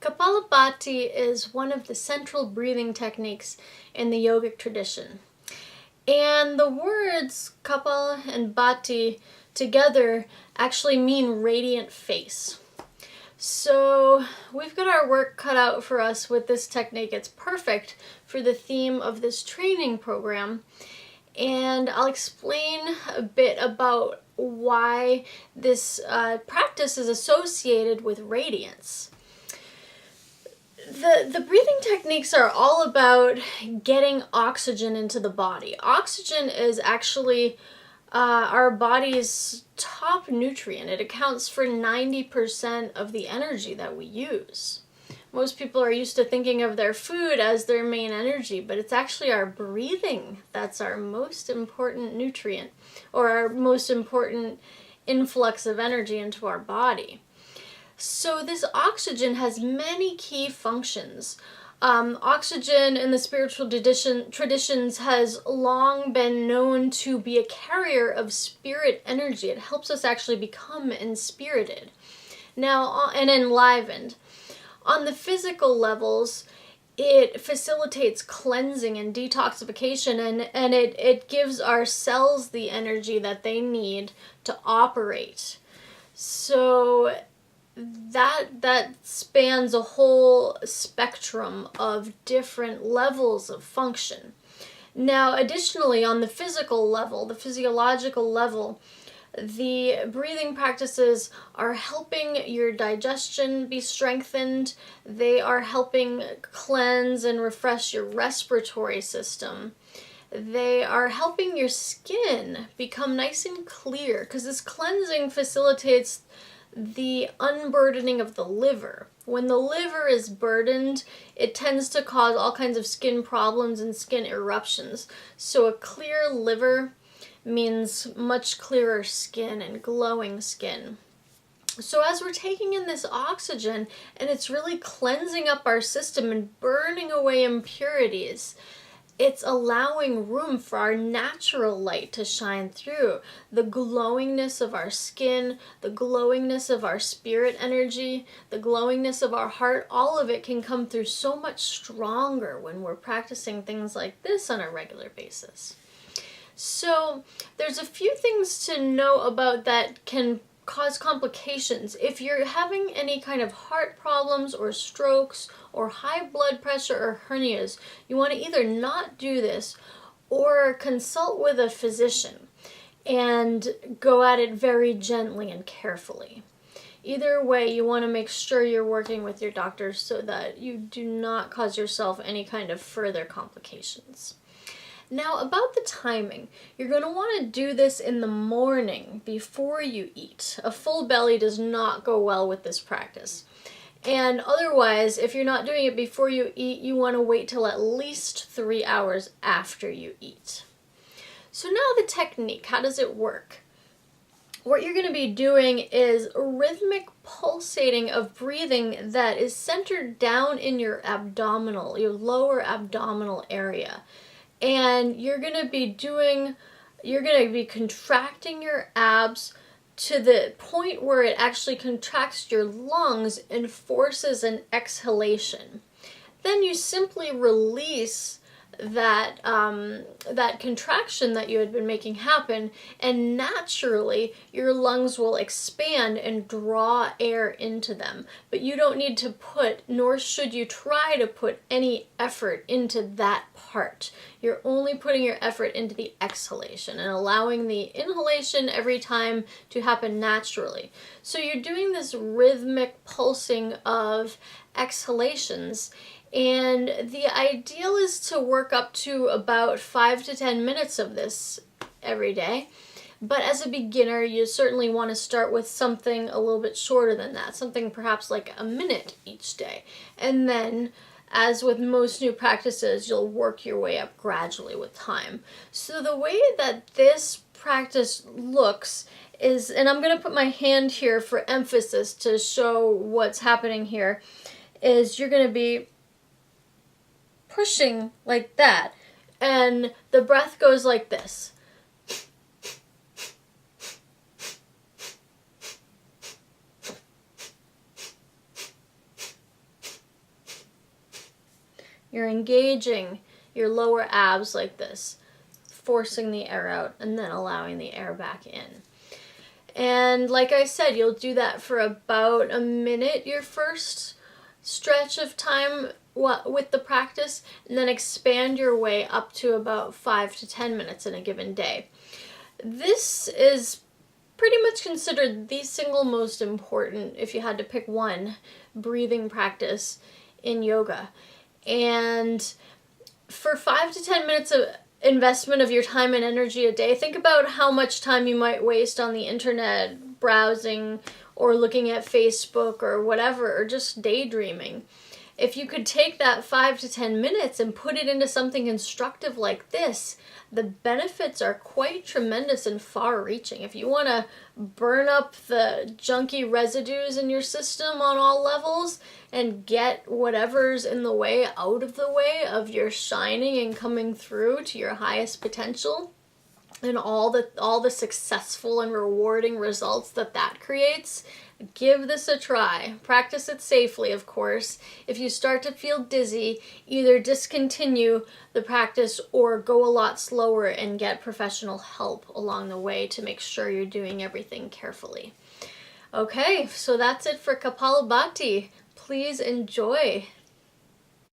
Kapalabhati is one of the central breathing techniques in the yogic tradition. And the words Kapal and Bhati together actually mean radiant face. So we've got our work cut out for us with this technique. It's perfect for the theme of this training program. And I'll explain a bit about why this practice is associated with radiance. The breathing techniques are all about getting oxygen into the body. Oxygen is actually our body's top nutrient. It accounts for 90% of the energy that we use. Most people are used to thinking of their food as their main energy, but it's actually our breathing that's our most important nutrient, or our most important influx of energy into our body. So this oxygen has many key functions. Oxygen in the spiritual traditions has long been known to be a carrier of spirit energy. It helps us actually become inspirited and enlivened. On the physical levels, it facilitates cleansing and detoxification, and it gives our cells the energy that they need to operate. So that spans a whole spectrum of different levels of function. Now, additionally, on the physical level, the physiological level, the breathing practices are helping your digestion be strengthened. They are helping cleanse and refresh your respiratory system. They are helping your skin become nice and clear, because this cleansing facilitates the unburdening of the liver. When the liver is burdened, it tends to cause all kinds of skin problems and skin eruptions. So a clear liver means much clearer skin and glowing skin. So as we're taking in this oxygen and it's really cleansing up our system and burning away impurities, it's allowing room for our natural light to shine through. The glowingness of our skin, the glowingness of our spirit energy, the glowingness of our heart, all of it can come through so much stronger when we're practicing things like this on a regular basis. So there's a few things to know about that can cause complications. If you're having any kind of heart problems or strokes or high blood pressure or hernias, you want to either not do this or consult with a physician and go at it very gently and carefully. Either way, you want to make sure you're working with your doctor so that you do not cause yourself any kind of further complications. Now, about the timing, you're going to want to do this in the morning before you eat. A full belly does not go well with this practice. And otherwise, if you're not doing it before you eat, you want to wait till at least 3 hours after you eat. So now the technique, how does it work? What you're going to be doing is rhythmic pulsating of breathing that is centered down in your lower abdominal area. And you're going to be contracting your abs to the point where it actually contracts your lungs and forces an exhalation. Then you simply release that contraction that you had been making happen, and naturally your lungs will expand and draw air into them. But you don't need to nor should you try to put any effort into that part. You're only putting your effort into the exhalation and allowing the inhalation every time to happen naturally. So you're doing this rhythmic pulsing of exhalations. And the ideal is to work up to about 5 to 10 minutes of this every day. But as a beginner, you certainly want to start with something a little bit shorter than that, something perhaps like a minute each day. And then, as with most new practices, you'll work your way up gradually with time. So the way that this practice looks is, and I'm going to put my hand here for emphasis to show what's happening here, is you're going to be pushing like that, and the breath goes like this. You're engaging your lower abs like this, forcing the air out and then allowing the air back in. And like I said, you'll do that for about a minute your first stretch of time with the practice, and then expand your way up to about 5 to 10 minutes in a given day. This is pretty much considered the single most important, if you had to pick one, breathing practice in yoga. And for 5 to 10 minutes of investment of your time and energy a day, think about how much time you might waste on the internet browsing or looking at Facebook or whatever, or just daydreaming. If you could take that 5 to 10 minutes and put it into something constructive like this, the benefits are quite tremendous and far-reaching. If you want to burn up the junky residues in your system on all levels and get whatever's in the way out of the way of your shining and coming through to your highest potential, and all the successful and rewarding results that creates, give this a try. Practice it safely, of course. If you start to feel dizzy, either discontinue the practice or go a lot slower and get professional help along the way to make sure you're doing everything carefully. Okay, so that's it for Kapalbhati. Please enjoy.